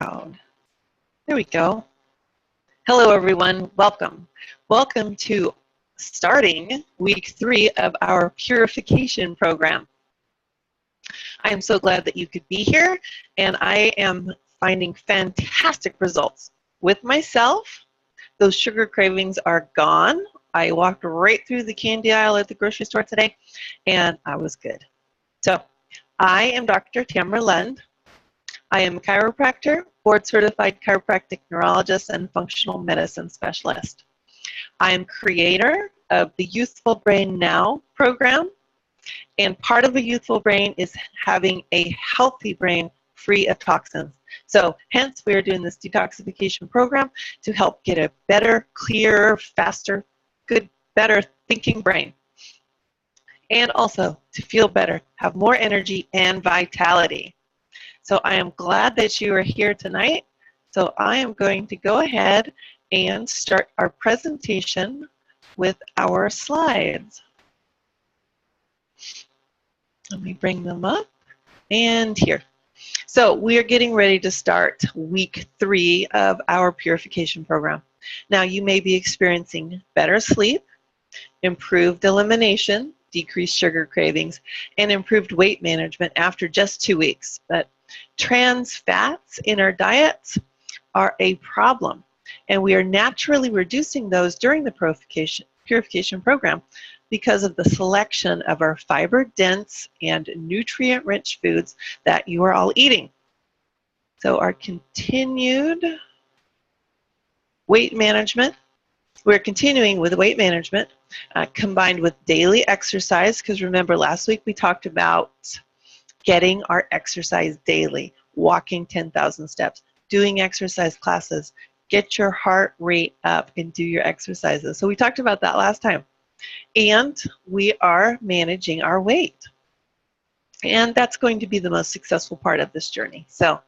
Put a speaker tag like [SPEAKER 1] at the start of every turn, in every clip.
[SPEAKER 1] There we go. Hello, everyone. Welcome. Welcome to starting week 3 of our Purification program. I am so glad that you could be here, and I am finding fantastic results. With myself, those sugar cravings are gone. I walked right through the candy aisle at the grocery store today, and I was good. So, I am Dr. Tamara Lund. I am a chiropractor, board-certified chiropractic neurologist, and functional medicine specialist. I am creator of the Youthful Brain Now program, and part of a youthful brain is having a healthy brain free of toxins. So hence we are doing this detoxification program to help get a better, clearer, faster, good, better thinking brain. And also to feel better, have more energy and vitality. So I am glad that you are here tonight. So I am going to go ahead and start our presentation with our slides. Let me bring them up and here. So we are getting ready to start week 3 of our purification program. Now you may be experiencing better sleep, improved elimination, decreased sugar cravings, and improved weight management after just 2 weeks. But trans fats in our diets are a problem, and we are naturally reducing those during the purification program because of the selection of our fiber-dense and nutrient-rich foods that you are all eating. So our continued weight management, we're continuing with weight management combined with daily exercise, because remember last week we talked about getting our exercise daily, walking 10,000 steps, doing exercise classes, get your heart rate up and do your exercises. So we talked about that last time. And we are managing our weight. And that's going to be the most successful part of this journey. So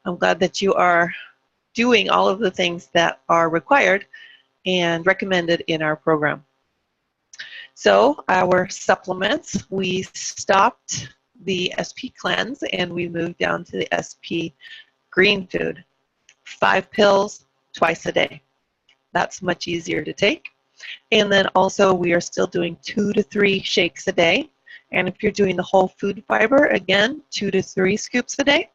[SPEAKER 1] I'm glad that you are doing all of the things that are required and recommended in our program. So our supplements, we stopped the SP cleanse and we moved down to the SP green food. 5 pills twice a day. That's much easier to take. And then also we are still doing 2 to 3 shakes a day. And if you're doing the whole food fiber, again, 2 to 3 scoops a day.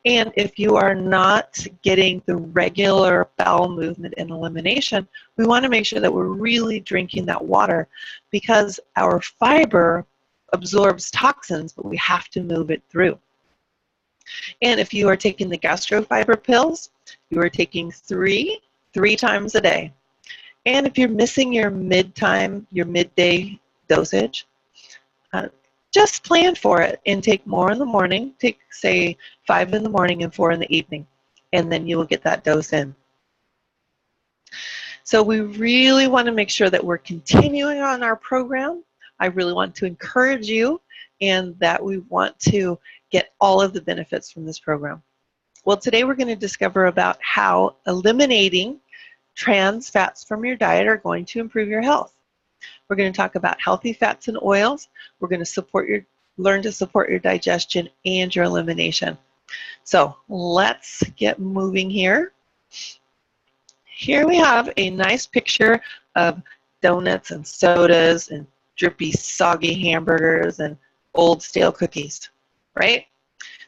[SPEAKER 1] And if you are not getting the regular bowel movement and elimination, we want to make sure that we're really drinking that water, because our fiber absorbs toxins, but we have to move it through. And if you are taking the gastrofiber pills, you are taking 3 times a day. And if you're missing your midday dosage, just plan for it and take more in the morning. Take, say, 5 in the morning and 4 in the evening, and then you will get that dose in. So we really want to make sure that we're continuing on our program. I really want to encourage you, and that we want to get all of the benefits from this program. Well, today we're going to discover about how eliminating trans fats from your diet are going to improve your health. We're going to talk about healthy fats and oils. We're going to learn to support your digestion and your elimination. So let's get moving here. Here we have a nice picture of donuts and sodas and drippy, soggy hamburgers and old stale cookies, right?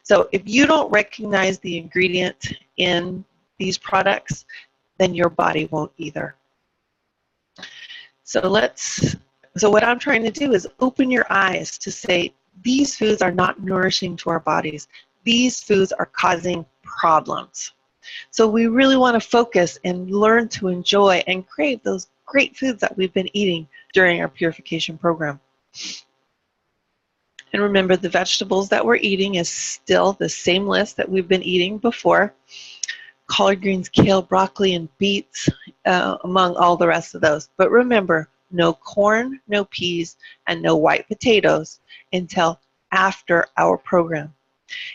[SPEAKER 1] So if you don't recognize the ingredient in these products, then your body won't either. So what I'm trying to do is open your eyes to say, these foods are not nourishing to our bodies. These foods are causing problems. So we really want to focus and learn to enjoy and crave those great foods that we've been eating during our purification program. And remember, the vegetables that we're eating is still the same list that we've been eating before. Collard greens, kale, broccoli, and beets, among all the rest of those. But remember, no corn, no peas, and no white potatoes until after our program.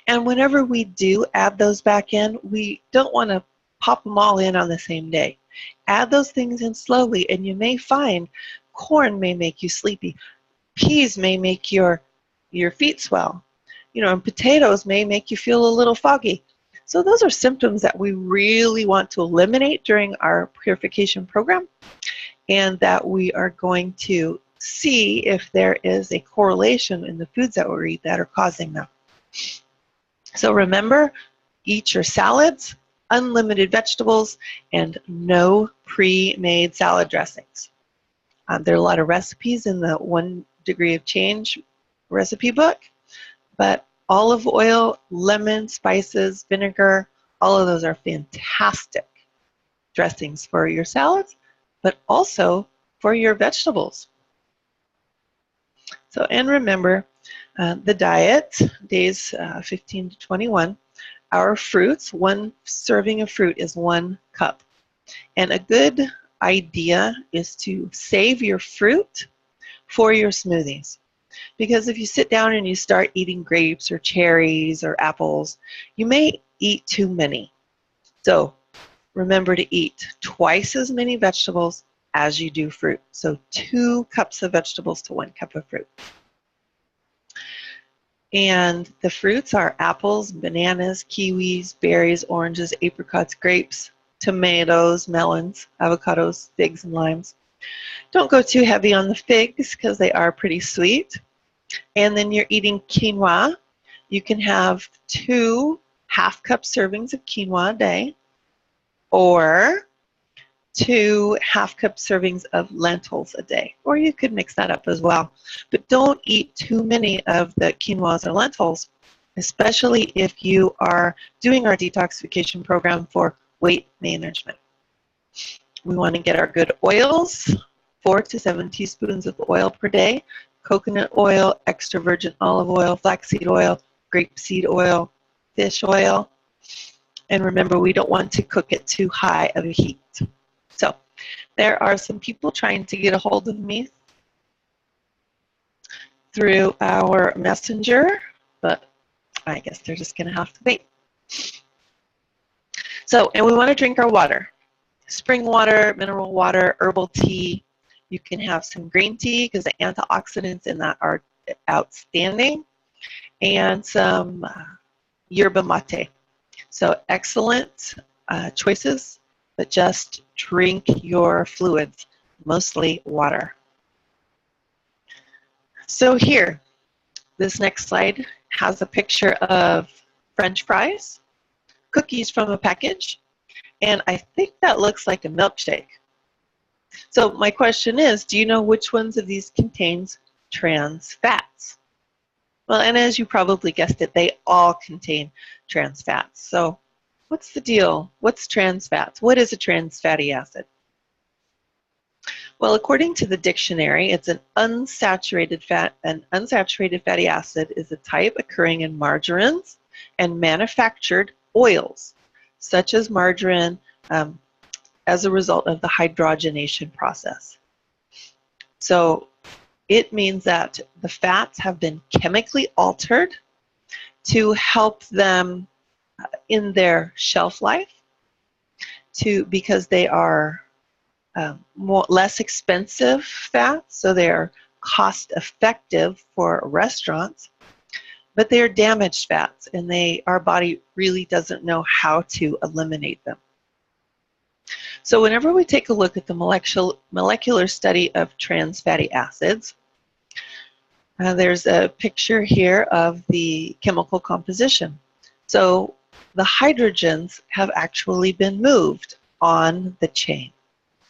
[SPEAKER 1] And whenever we do add those back in, we don't want to pop them all in on the same day. Add those things in slowly, and you may find corn may make you sleepy. Peas may make your feet swell. And potatoes may make you feel a little foggy. So those are symptoms that we really want to eliminate during our purification program, and that we are going to see if there is a correlation in the foods that we eat that are causing them. So remember, eat your salads, unlimited vegetables, and no pre-made salad dressings. There are a lot of recipes in the 1 Degree of Change recipe book, but olive oil, lemon, spices, vinegar, all of those are fantastic dressings for your salads, but also for your vegetables. So, and remember, the diet, days 15 to 21, our fruits, 1 serving of fruit is 1 cup. And a good idea is to save your fruit for your smoothies. Because if you sit down and you start eating grapes or cherries or apples, you may eat too many. So remember to eat twice as many vegetables as you do fruit. So 2 cups of vegetables to 1 cup of fruit. And the fruits are apples, bananas, kiwis, berries, oranges, apricots, grapes, tomatoes, melons, avocados, figs, and limes. Don't go too heavy on the figs because they are pretty sweet. And then you're eating quinoa. You can have 2 half-cup servings of quinoa a day, or 2 half-cup servings of lentils a day. Or you could mix that up as well. But don't eat too many of the quinoas or lentils, especially if you are doing our detoxification program for weight management. We want to get our good oils, 4 to 7 teaspoons of oil per day, coconut oil, extra virgin olive oil, flaxseed oil, grapeseed oil, fish oil. And remember, we don't want to cook it too high of a heat. So there are some people trying to get a hold of me through our messenger, but I guess they're just going to have to wait. So, and we want to drink our water. Spring water, mineral water, herbal tea. You can have some green tea because the antioxidants in that are outstanding. And some yerba mate. So excellent choices, but just drink your fluids, mostly water. So here, this next slide has a picture of French fries, cookies from a package, and I think that looks like a milkshake. So my question is, do you know which ones of these contains trans fats? Well, and as you probably guessed it, they all contain trans fats. So what's the deal? What's trans fats? What is a trans fatty acid? Well, according to the dictionary, it's an unsaturated fat. An unsaturated fatty acid is a type occurring in margarines and manufactured oils, such as margarine, as a result of the hydrogenation process. So it means that the fats have been chemically altered to help them in their shelf life, because they are less expensive fats, so they are cost effective for restaurants, but they are damaged fats, and our body really doesn't know how to eliminate them. So whenever we take a look at the molecular study of trans fatty acids, there's a picture here of the chemical composition. So the hydrogens have actually been moved on the chain.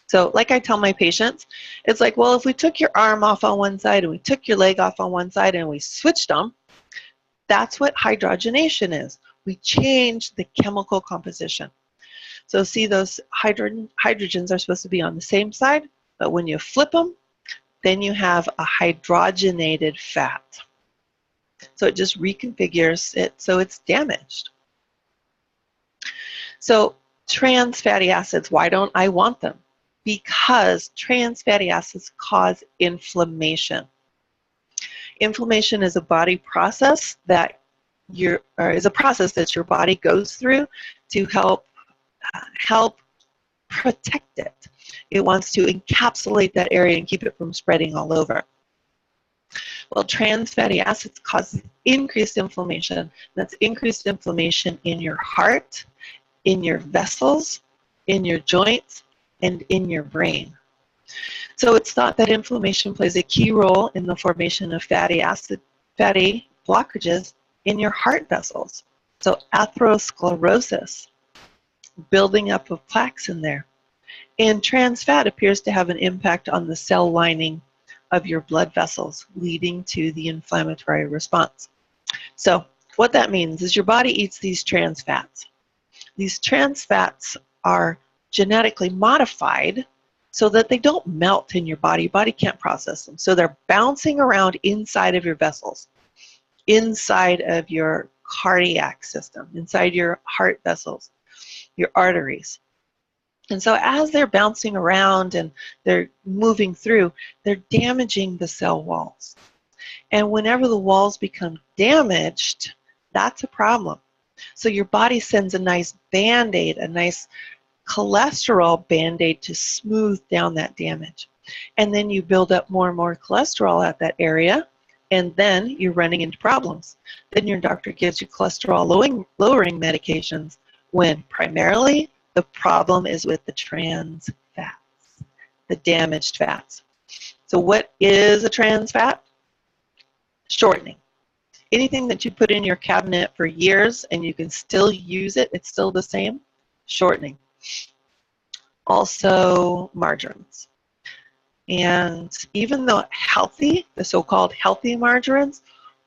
[SPEAKER 1] So like I tell my patients, it's like, well, if we took your arm off on one side and we took your leg off on one side and we switched them, that's what hydrogenation is. We change the chemical composition. So see, those hydrogens are supposed to be on the same side, but when you flip them, then you have a hydrogenated fat. So it just reconfigures it so it's damaged. So trans fatty acids, why don't I want them? Because trans fatty acids cause inflammation. Inflammation is a body process that your body goes through to help protect it. It wants to encapsulate that area and keep it from spreading all over. Well, trans fatty acids cause increased inflammation. That's increased inflammation in your heart, in your vessels, in your joints, and in your brain. So it's thought that inflammation plays a key role in the formation of fatty blockages in your heart vessels. So atherosclerosis, building up of plaques in there. And trans fat appears to have an impact on the cell lining of your blood vessels, leading to the inflammatory response. So what that means is your body eats these trans fats. These trans fats are genetically modified so that they don't melt in your body. Your body can't process them. So they're bouncing around inside of your vessels, inside of your cardiac system, inside your heart vessels, your arteries. And so as they're bouncing around and they're moving through, they're damaging the cell walls. And whenever the walls become damaged, that's a problem. So your body sends a nice Band-Aid, a nice cholesterol Band-Aid to smooth down that damage. And then you build up more and more cholesterol at that area, and then you're running into problems. Then your doctor gives you cholesterol lowering medications when primarily the problem is with the trans fats, the damaged fats. So what is a trans fat? Shortening. Anything that you put in your cabinet for years and you can still use it, it's still the same, shortening. Also margarines. And even though healthy, the so-called healthy margarines,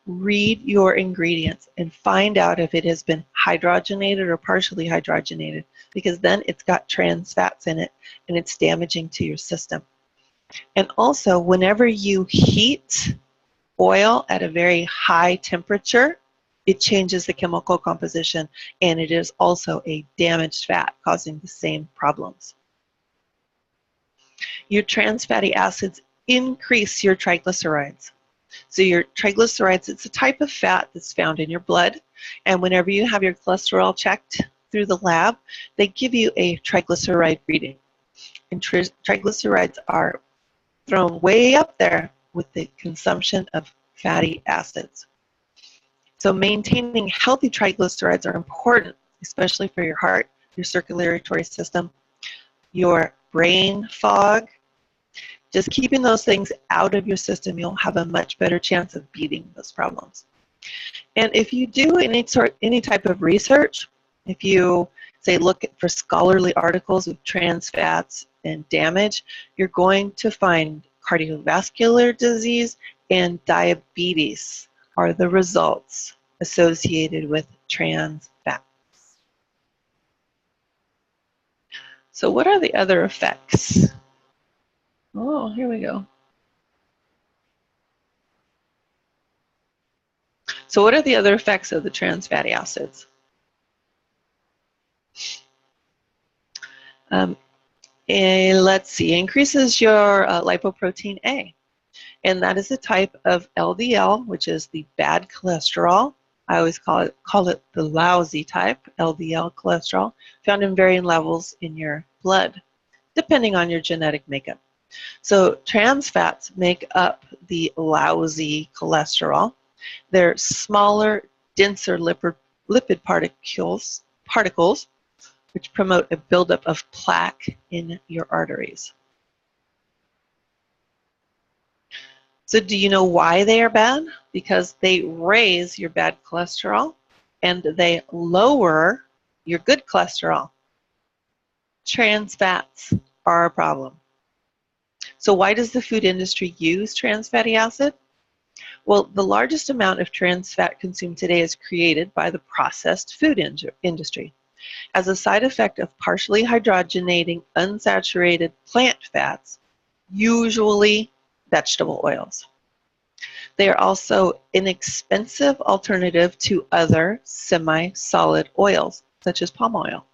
[SPEAKER 1] read your ingredients and find out if it has been hydrogenated or partially hydrogenated, because then it's got trans fats in it and it's damaging to your system. And also, whenever you heat oil at a very high temperature, it changes the chemical composition, and it is also a damaged fat causing the same problems. Your trans fatty acids increase your triglycerides. So your triglycerides, it's a type of fat that's found in your blood, and whenever you have your cholesterol checked through the lab, they give you a triglyceride reading. And triglycerides are thrown way up there with the consumption of fatty acids. So maintaining healthy triglycerides are important, especially for your heart, your circulatory system, your brain fog. Just keeping those things out of your system, you'll have a much better chance of beating those problems. And if you do any type of research, if you say look for scholarly articles of trans fats and damage, you're going to find cardiovascular disease and diabetes are the results associated with trans fats. So what are the other effects? Oh, here we go. So what are the other effects of the trans fatty acids? Let's see, increases your lipoprotein A. And that is a type of LDL, which is the bad cholesterol. I always call it the lousy type, LDL cholesterol, found in varying levels in your blood, depending on your genetic makeup. So trans fats make up the lousy cholesterol. They're smaller, denser lipid particles, which promote a buildup of plaque in your arteries. So do you know why they are bad? Because they raise your bad cholesterol and they lower your good cholesterol. Trans fats are a problem. So why does the food industry use trans fatty acid? Well, the largest amount of trans fat consumed today is created by the processed food industry. As a side effect of partially hydrogenating unsaturated plant fats, usually vegetable oils. They are also inexpensive alternative to other semi-solid oils, such as palm oil.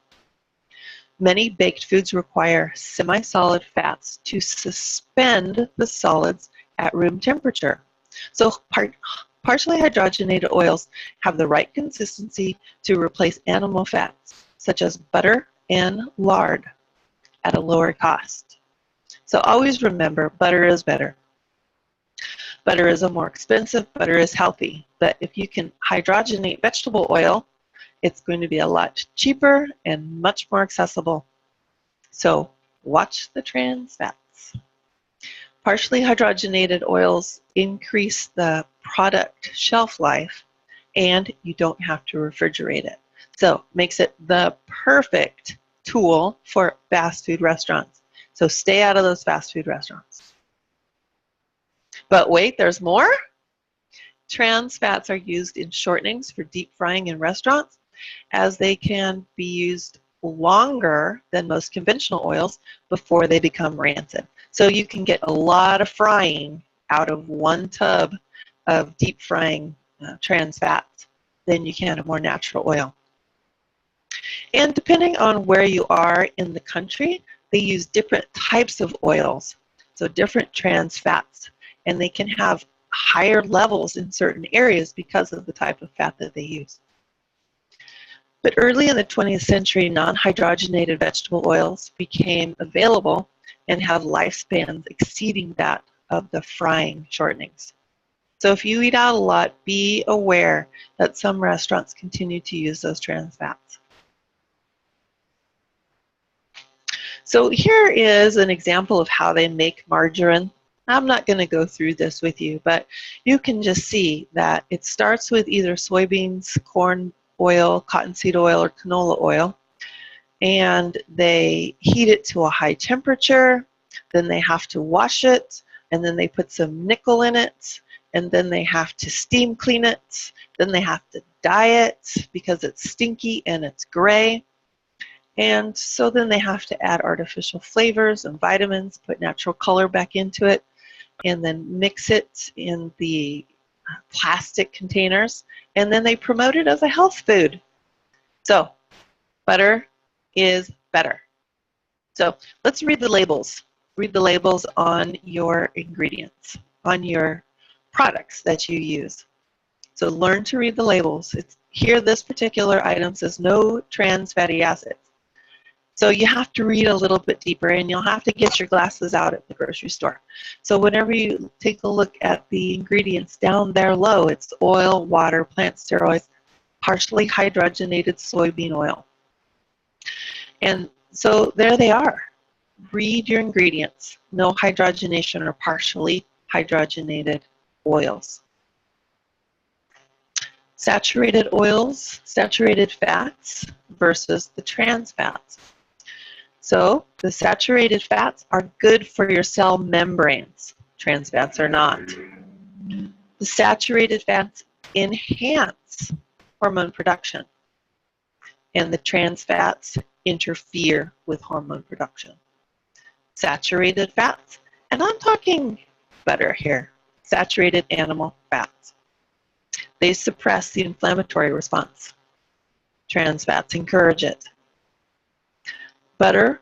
[SPEAKER 1] Many baked foods require semi-solid fats to suspend the solids at room temperature. So partially hydrogenated oils have the right consistency to replace animal fats, such as butter and lard, at a lower cost. So always remember, butter is better. Butter is a more expensive, butter is healthy. But if you can hydrogenate vegetable oil, it's going to be a lot cheaper and much more accessible. So watch the trans fats. Partially hydrogenated oils increase the product shelf life, and you don't have to refrigerate it. So makes it the perfect tool for fast food restaurants. So stay out of those fast food restaurants. But wait, there's more. Trans fats are used in shortenings for deep frying in restaurants, as they can be used longer than most conventional oils before they become rancid. So you can get a lot of frying out of one tub of deep frying trans fats than you can of more natural oil. And depending on where you are in the country, they use different types of oils, so different trans fats, and they can have higher levels in certain areas because of the type of fat that they use. But early in the 20th century, non-hydrogenated vegetable oils became available and have lifespans exceeding that of the frying shortenings. So if you eat out a lot, be aware that some restaurants continue to use those trans fats. So here is an example of how they make margarine. I'm not going to go through this with you, but you can just see that it starts with either soybeans, corn oil, cottonseed oil, or canola oil, and they heat it to a high temperature, then they have to wash it, and then they put some nickel in it, and then they have to steam clean it, then they have to dye it because it's stinky and it's gray. And so then they have to add artificial flavors and vitamins, put natural color back into it, and then mix it in the plastic containers, and then they promote it as a health food. So butter is better. So let's read the labels. Read the labels on your ingredients, on your products that you use. So learn to read the labels. Here, this particular item says no trans fatty acids. So you have to read a little bit deeper, and you'll have to get your glasses out at the grocery store. So whenever you take a look at the ingredients down there low, it's oil, water, plant steroids, partially hydrogenated soybean oil. And so there they are. Read your ingredients. No hydrogenation or partially hydrogenated oils. Saturated oils, saturated fats versus the trans fats. So the saturated fats are good for your cell membranes. Trans fats are not. The saturated fats enhance hormone production, and the trans fats interfere with hormone production. Saturated fats, and I'm talking butter here, saturated animal fats. They suppress the inflammatory response. Trans fats encourage it. Butter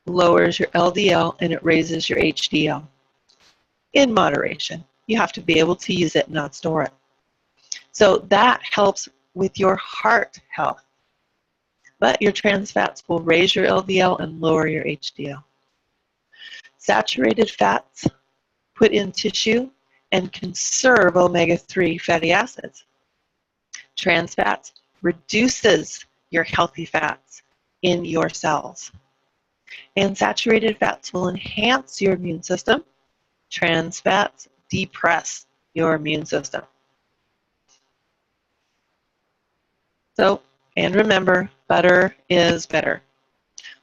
[SPEAKER 1] lowers your LDL and it raises your HDL. In moderation. You have to be able to use it, not store it. So that helps with your heart health. But your trans fats will raise your LDL and lower your HDL. Saturated fats put in tissue and conserve omega-3 fatty acids. Trans fats reduces your healthy fats in your cells. And saturated fats will enhance your immune system. Trans fats depress your immune system. So, and remember, butter is better.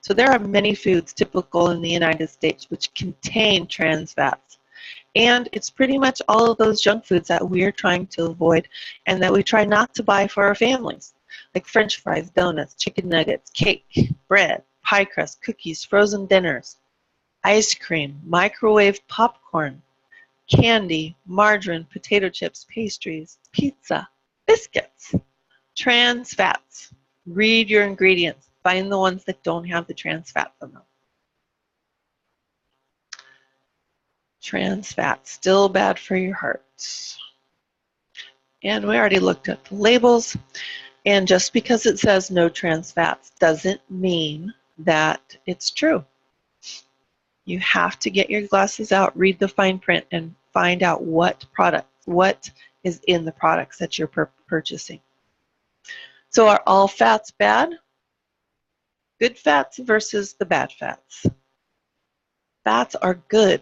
[SPEAKER 1] So there are many foods typical in the United States which contain trans fats. And it's pretty much all of those junk foods that we're trying to avoid and that we try not to buy for our families, like French fries, donuts, chicken nuggets, cake, bread, pie crust, cookies, frozen dinners, ice cream, microwave popcorn, candy, margarine, potato chips, pastries, pizza, biscuits. Trans fats. Read your ingredients. Find the ones that don't have the trans fats in them. Trans fats, still bad for your heart. And we already looked at the labels. And just because it says no trans fats doesn't mean that it's true. You have to get your glasses out, read the fine print, and find out what is in the products that you're purchasing. So are all fats bad? Good fats versus the bad fats. Fats are good.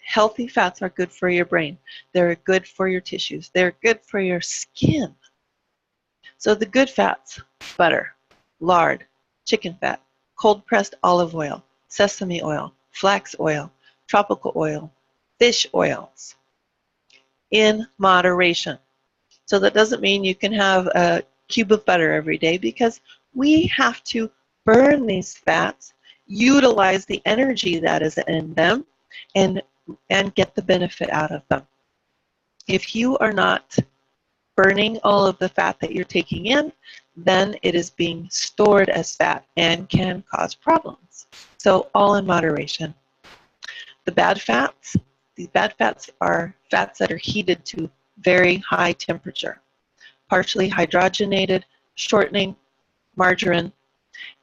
[SPEAKER 1] Healthy fats are good for your brain. They're good for your tissues. They're good for your skin. So the good fats: butter, lard, chicken fat, cold-pressed olive oil, sesame oil, flax oil, tropical oil, fish oils, in moderation. So that doesn't mean you can have a cube of butter every day, because we have to burn these fats, utilize the energy that is in them, and get the benefit out of them. If you are not burning all of the fat that you're taking in, then it is being stored as fat and can cause problems. So all in moderation. The bad fats are fats that are heated to very high temperature. Partially hydrogenated, shortening, margarine,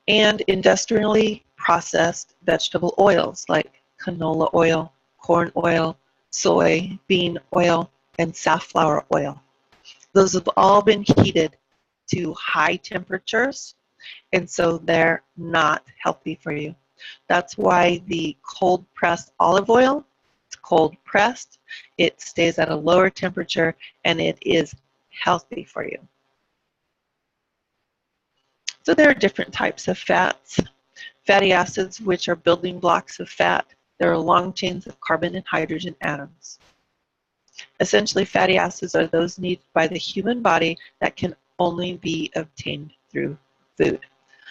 [SPEAKER 1] and industrially processed vegetable oils like canola oil, corn oil, soy bean oil, and safflower oil. Those have all been heated to high temperatures, and so they're not healthy for you. That's why the cold-pressed olive oil, it's cold-pressed, it stays at a lower temperature, and it is healthy for you. So there are different types of fats. Fatty acids, which are building blocks of fat. There are long chains of carbon and hydrogen atoms. Essentially, fatty acids are those needed by the human body that can only be obtained through food.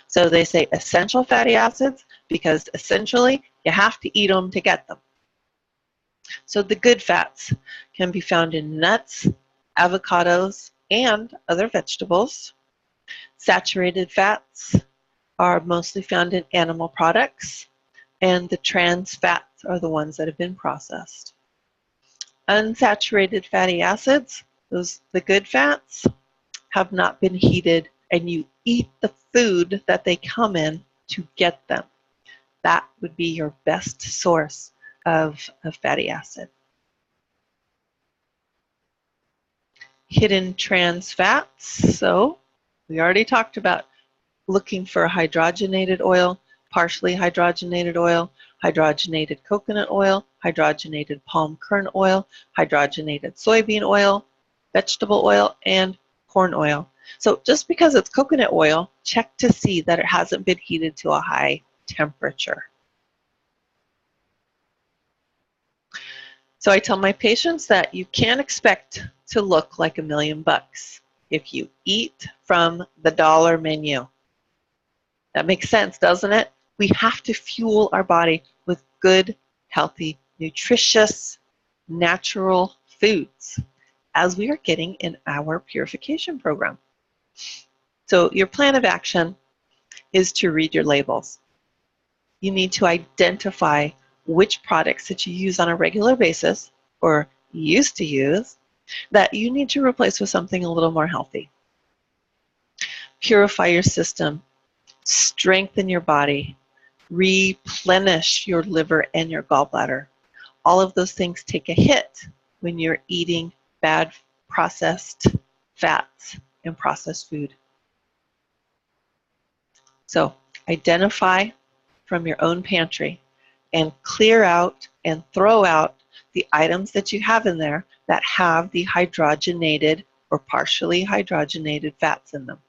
[SPEAKER 1] So they say essential fatty acids because essentially you have to eat them to get them. So the good fats can be found in nuts, avocados, and other vegetables. Saturated fats are mostly found in animal products, and the trans fats are the ones that have been processed. Unsaturated fatty acids, the good fats, have not been heated, and you eat the food that they come in to get them. That would be your best source of fatty acid. Hidden trans fats, so we already talked about looking for hydrogenated oil, partially hydrogenated oil, hydrogenated coconut oil, hydrogenated palm kernel oil, hydrogenated soybean oil, vegetable oil, and corn oil. So just because it's coconut oil, check to see that it hasn't been heated to a high temperature. So I tell my patients that you can't expect to look like $1,000,000 if you eat from the dollar menu. That makes sense, doesn't it? We have to fuel our body with good, healthy, nutritious, natural foods, as we are getting in our purification program. So your plan of action is to read your labels. You need to identify which products that you use on a regular basis, or used to use, that you need to replace with something a little more healthy. Purify your system, strengthen your body, replenish your liver and your gallbladder. All of those things take a hit when you're eating bad processed fats and processed food. So identify from your own pantry and clear out and throw out the items that you have in there that have the hydrogenated or partially hydrogenated fats in them.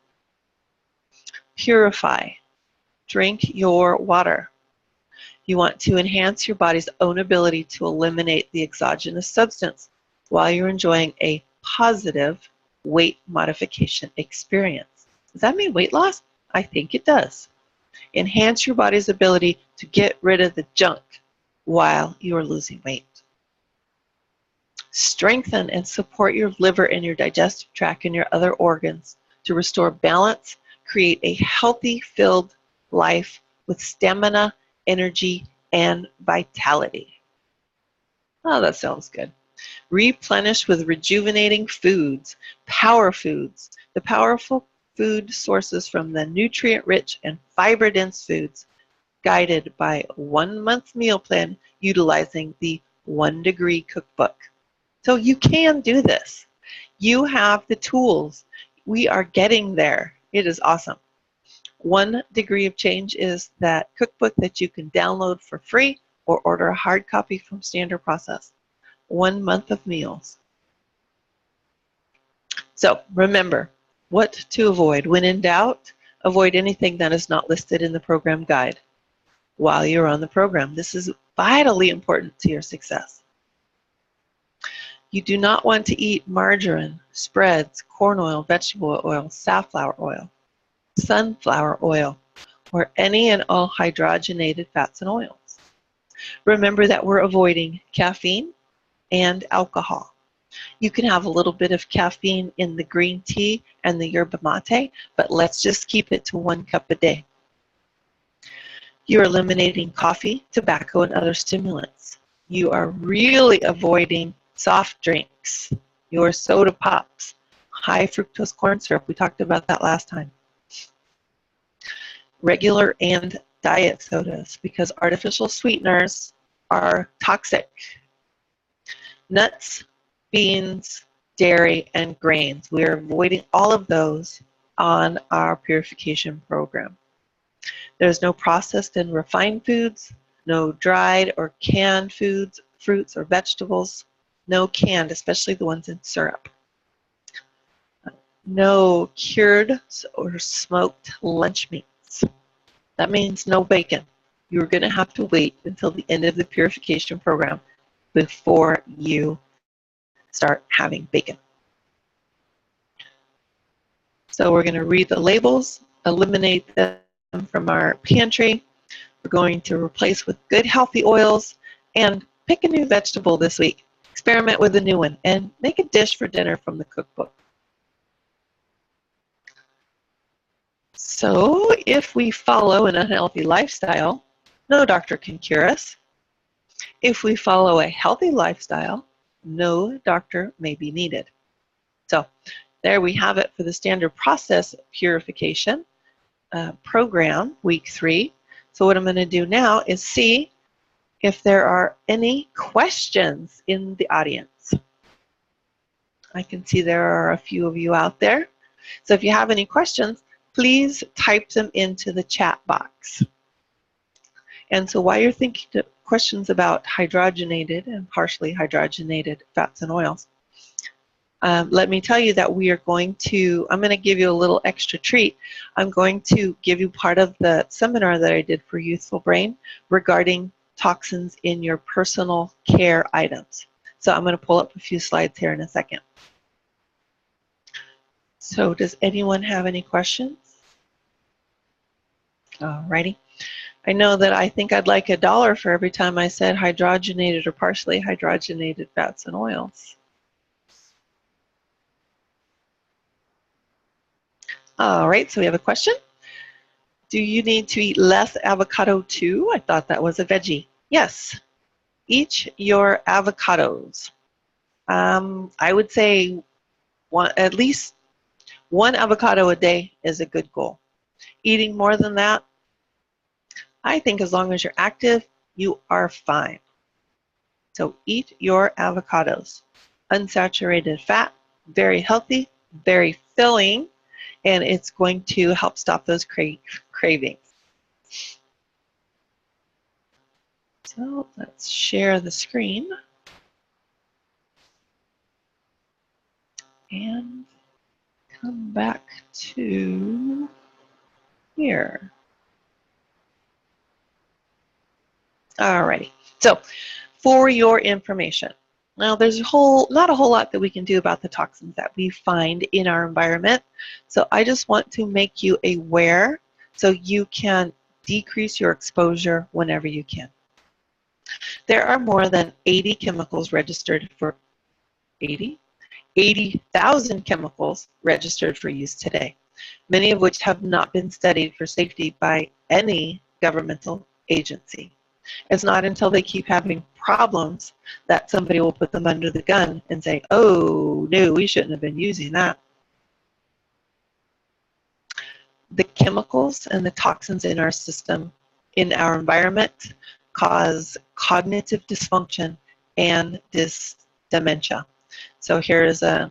[SPEAKER 1] Purify. Drink your water. You want to enhance your body's own ability to eliminate the exogenous substance while you're enjoying a positive weight modification experience. Does that mean weight loss? I think it does. Enhance your body's ability to get rid of the junk while you are losing weight. Strengthen and support your liver and your digestive tract and your other organs to restore balance, create a healthy, filled life with stamina, energy, and vitality. Oh, that sounds good. Replenish with rejuvenating foods, power foods, the powerful food sources from the nutrient-rich and fiber-dense foods, guided by a 1-month meal plan utilizing the 1 degree cookbook. So you can do this. You have the tools. We are getting there. It is awesome. 1 degree of change is that cookbook that you can download for free or order a hard copy from Standard Process. 1 month of meals. So remember what to avoid. When in doubt, avoid anything that is not listed in the program guide while you're on the program. This is vitally important to your success. You do not want to eat margarine, spreads, corn oil, vegetable oil, safflower oil, sunflower oil, or any and all hydrogenated fats and oils. Remember that we're avoiding caffeine and alcohol. You can have a little bit of caffeine in the green tea and the yerba mate, but let's just keep it to 1 cup a day. You're eliminating coffee, tobacco, and other stimulants. You are really avoiding soft drinks, your soda pops, high fructose corn syrup. We talked about that last time. Regular and diet sodas, because artificial sweeteners are toxic. Nuts, beans, dairy, and grains. We are avoiding all of those on our purification program. There's no processed and refined foods, no dried or canned foods, fruits or vegetables, no canned, especially the ones in syrup. No cured or smoked lunch meats. That means no bacon. You're going to have to wait until the end of the purification program before you start having bacon. So we're going to read the labels, eliminate them from our pantry. We're going to replace with good healthy oils and pick a new vegetable this week. Experiment with a new one and make a dish for dinner from the cookbook. So if we follow an unhealthy lifestyle, no doctor can cure us. If we follow a healthy lifestyle, no doctor may be needed. So there we have it for the Standard Process Purification program, week 3. So what I'm going to do now is see if there are any questions in the audience. I can see there are a few of you out there. So if you have any questions, please type them into the chat box. And so while you're thinking of questions about hydrogenated and partially hydrogenated fats and oils, let me tell you that I'm going to give you a little extra treat. I'm going to give you part of the seminar that I did for Youthful Brain regarding toxins in your personal care items. So I'm going to pull up a few slides here in a second. So does anyone have any questions? Alrighty. I know that I think I'd like $1 for every time I said hydrogenated or partially hydrogenated fats and oils. All right, so we have a question. Do you need to eat less avocado too? I thought that was a veggie. Yes, eat your avocados. I would say at least 1 avocado a day is a good goal. Eating more than that, I think as long as you're active, you are fine. So eat your avocados. Unsaturated fat, very healthy, very filling, and it's going to help stop those cravings. So let's share the screen. And come back to here. Alrighty, so for your information, now there's not a whole lot that we can do about the toxins that we find in our environment. So I just want to make you aware so you can decrease your exposure whenever you can. There are more than 80 chemicals registered for 80,000 chemicals registered for use today, many of which have not been studied for safety by any governmental agency. It's not until they keep having problems that somebody will put them under the gun and say, oh, no, we shouldn't have been using that. The chemicals and the toxins in our system, in our environment, cause cognitive dysfunction and dementia. So here is an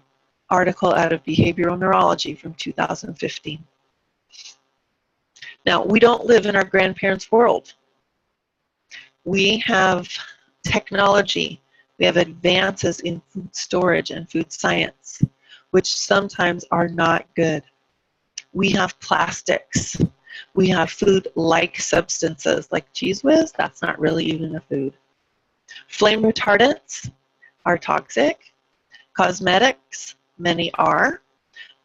[SPEAKER 1] article out of Behavioral Neurology from 2015. Now, we don't live in our grandparents' world. We have technology. We have advances in food storage and food science, which sometimes are not good. We have plastics. We have food-like substances like Cheese Whiz. That's not really even a food. Flame retardants are toxic. Cosmetics, many are.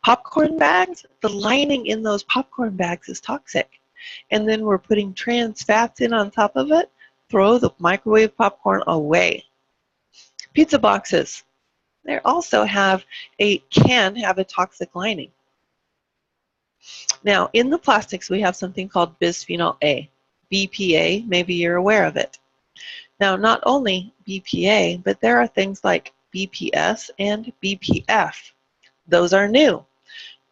[SPEAKER 1] Popcorn bags, the lining in those popcorn bags is toxic. And then we're putting trans fats in on top of it. Throw the microwave popcorn away. Pizza boxes, they also can have a toxic lining. Now, in the plastics, we have something called bisphenol A, BPA, maybe you're aware of it. Now, not only BPA, but there are things like BPS and BPF. Those are new.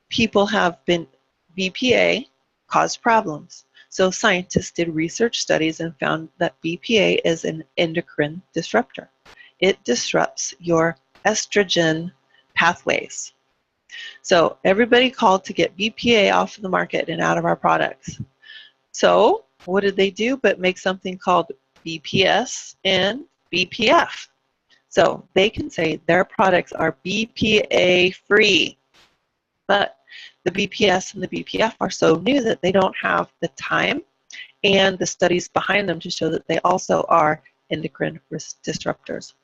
[SPEAKER 1] People have been, BPA caused problems. So scientists did research studies and found that BPA is an endocrine disruptor. It disrupts your estrogen pathways. So everybody called to get BPA off of the market and out of our products. So what did they do but make something called BPS and BPF? So they can say their products are BPA free, but the BPS and the BPF are so new that they don't have the time and the studies behind them to show that they also are endocrine disruptors.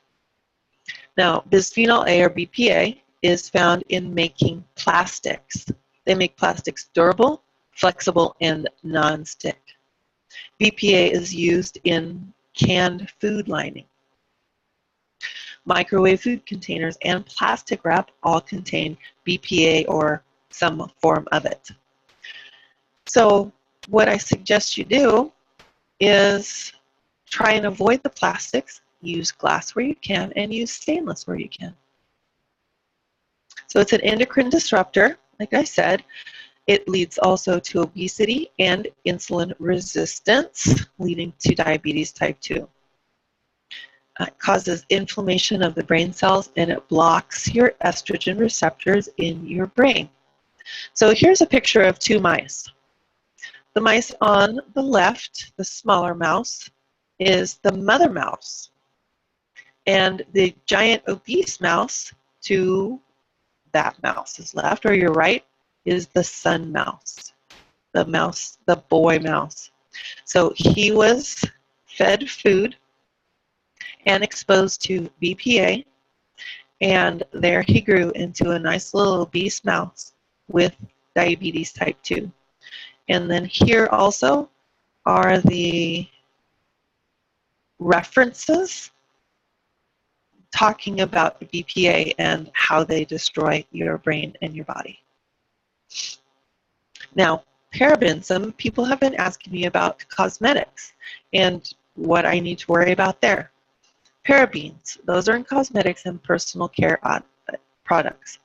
[SPEAKER 1] Now, bisphenol A or BPA is found in making plastics. They make plastics durable, flexible, and non-stick. BPA is used in canned food lining. Microwave food containers and plastic wrap all contain BPA or some form of it. So what I suggest you do is try and avoid the plastics, use glass where you can, and use stainless where you can. So it's an endocrine disruptor, like I said. It leads also to obesity and insulin resistance, leading to diabetes type 2. It causes inflammation of the brain cells, and it blocks your estrogen receptors in your brain. So here's a picture of two mice. The mice on the left, the smaller mouse, is the mother mouse. And the giant obese mouse to that mouse's left or your right is the son mouse, the boy mouse. So he was fed food and exposed to BPA, and there he grew into a nice little obese mouse with diabetes type 2. And then here also are the references talking about BPA and how they destroy your brain and your body. Now, parabens, some people have been asking me about cosmetics and what I need to worry about there. Parabens, those are in cosmetics and personal care products.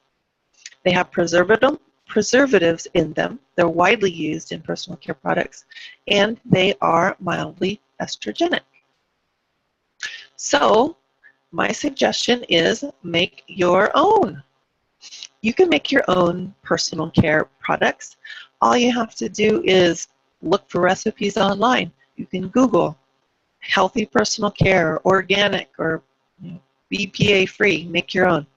[SPEAKER 1] They have preservatives in them. They're widely used in personal care products, and they are mildly estrogenic. So, my suggestion is make your own. You can make your own personal care products. All you have to do is look for recipes online. You can Google healthy personal care, organic, or BPA free. Make your own.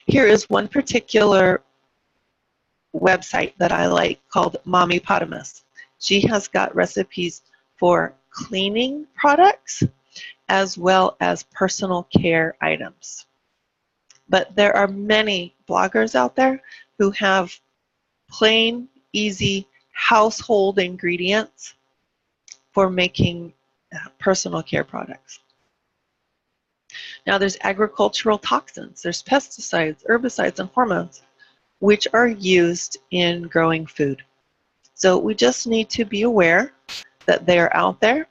[SPEAKER 1] Here is one particular website that I like called Mommypotamus. She has got recipes for cleaning products as well as personal care items. But there are many bloggers out there who have plain, easy household ingredients for making personal care products. Now there's agricultural toxins, there's pesticides, herbicides, and hormones which are used in growing food. So we just need to be aware that they are out there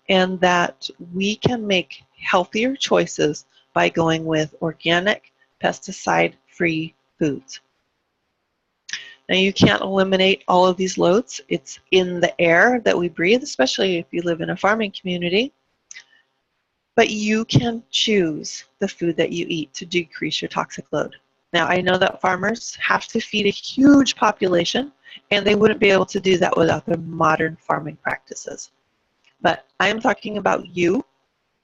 [SPEAKER 1] and that we can make healthier choices by going with organic, pesticide-free foods. Now you can't eliminate all of these loads. It's in the air that we breathe, especially if you live in a farming community. but you can choose the food that you eat to decrease your toxic load. Now, I know that farmers have to feed a huge population, and they wouldn't be able to do that without their modern farming practices. But I am talking about you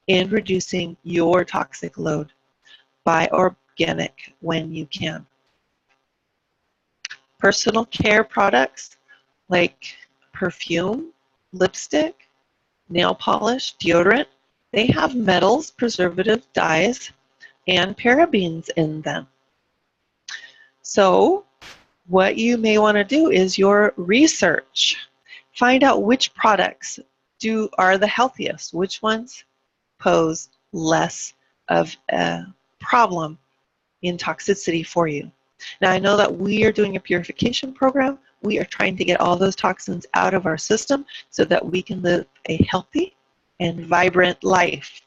[SPEAKER 1] in reducing your toxic load. Buy organic when you can. Personal care products like perfume, lipstick, nail polish, deodorant, they have metals, preservative dyes, and parabens in them. So what you may want to do is your research. Find out which products are the healthiest, which ones pose less of a problem in toxicity for you. Now, I know that we are doing a purification program. We are trying to get all those toxins out of our system so that we can live a healthy and vibrant life.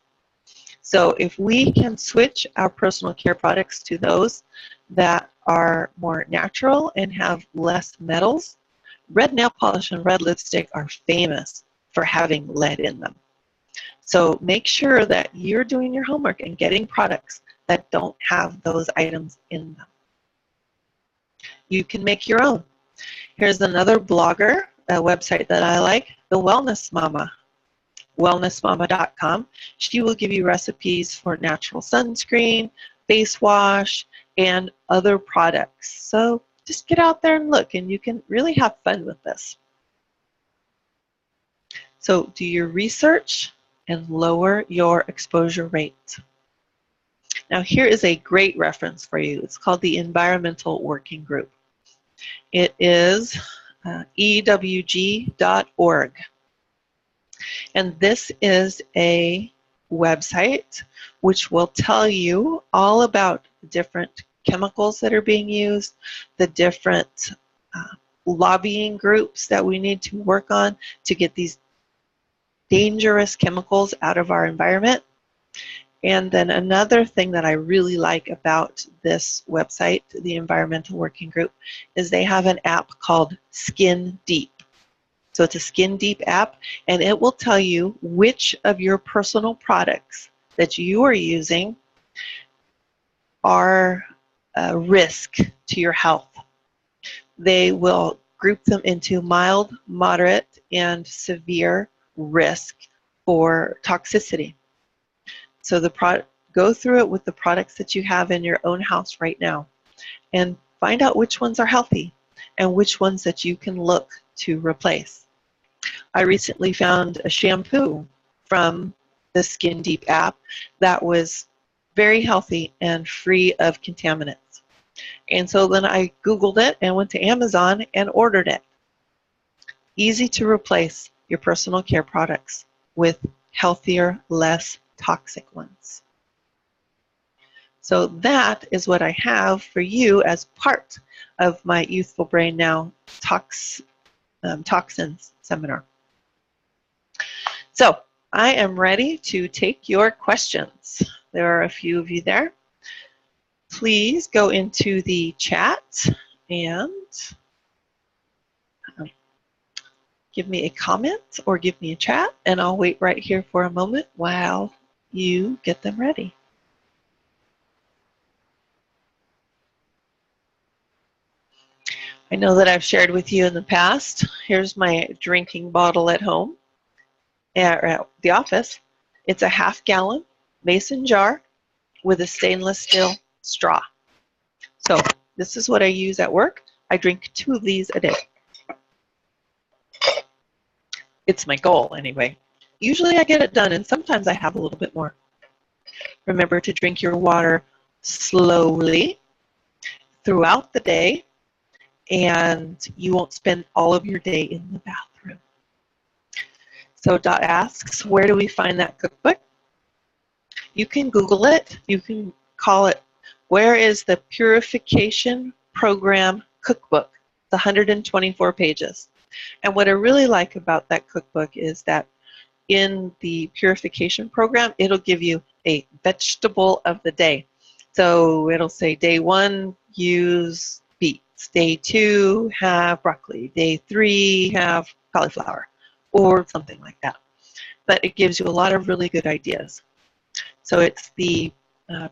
[SPEAKER 1] So if we can switch our personal care products to those that are more natural and have less metals, red nail polish and red lipstick are famous for having lead in them. So make sure that you're doing your homework and getting products that don't have those items in them. You can make your own. Here's another blogger, a website that I like, The Wellness Mama, wellnessmama.com. She will give you recipes for natural sunscreen, face wash, and other products. So just get out there and look, and you can really have fun with this. So do your research and lower your exposure rate. Now here is a great reference for you. It's called the Environmental Working Group. It is ewg.org. And this is a website which will tell you all about the different chemicals that are being used, the different lobbying groups that we need to work on to get these dangerous chemicals out of our environment. And then another thing that I really like about this website, the Environmental Working Group, is they have an app called Skin Deep. So it's a Skin Deep app, and it will tell you which of your personal products that you are using are a risk to your health. They will group them into mild, moderate, and severe risk for toxicity. So go through it with the products that you have in your own house right now and find out which ones are healthy and which ones that you can look to replace. I recently found a shampoo from the Skin Deep app that was very healthy and free of contaminants. And so then I Googled it and went to Amazon and ordered it. Easy to replace your personal care products with healthier, less toxic ones. So that is what I have for you as part of my Youthful Brain Now Toxins seminar. So I am ready to take your questions. There are a few of you there. Please go into the chat and give me a comment or give me a chat, and I'll wait right here for a moment while you get them ready. I know that I've shared with you in the past. Here's my drinking bottle at home, at the office. It's a half-gallon mason jar with a stainless steel straw. So this is what I use at work. I drink 2 of these a day. It's my goal anyway. Usually I get it done, and sometimes I have a little bit more. Remember to drink your water slowly throughout the day, and you won't spend all of your day in the bathroom. So Dot asks, where do we find that cookbook? You can Google it. You can call it, where is the Purification Program Cookbook? It's 124 pages. And what I really like about that cookbook is that in the purification program, it'll give you a vegetable of the day. So it'll say day 1, use beets. Day 2, have broccoli. Day 3, have cauliflower, or something like that. But it gives you a lot of really good ideas. So it's the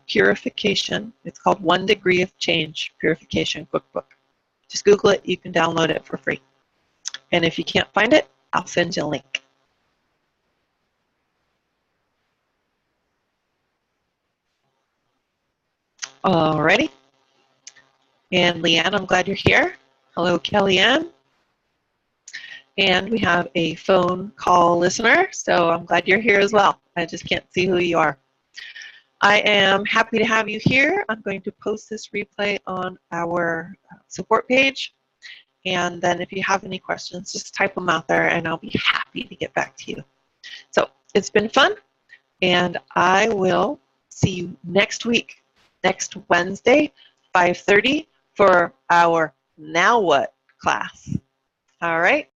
[SPEAKER 1] Purification. It's called 1 Degree of Change Purification Cookbook. Just Google it. You can download it for free. And if you can't find it, I'll send you a link. Alrighty. And Leanne, I'm glad you're here. Hello, Kellyanne. And we have a phone call listener, so I'm glad you're here as well. I just can't see who you are. I am happy to have you here. I'm going to post this replay on our support page. And then if you have any questions, just type them out there and I'll be happy to get back to you. So it's been fun, and I will see you next week, next Wednesday, 5:30 for our Now What class. All right.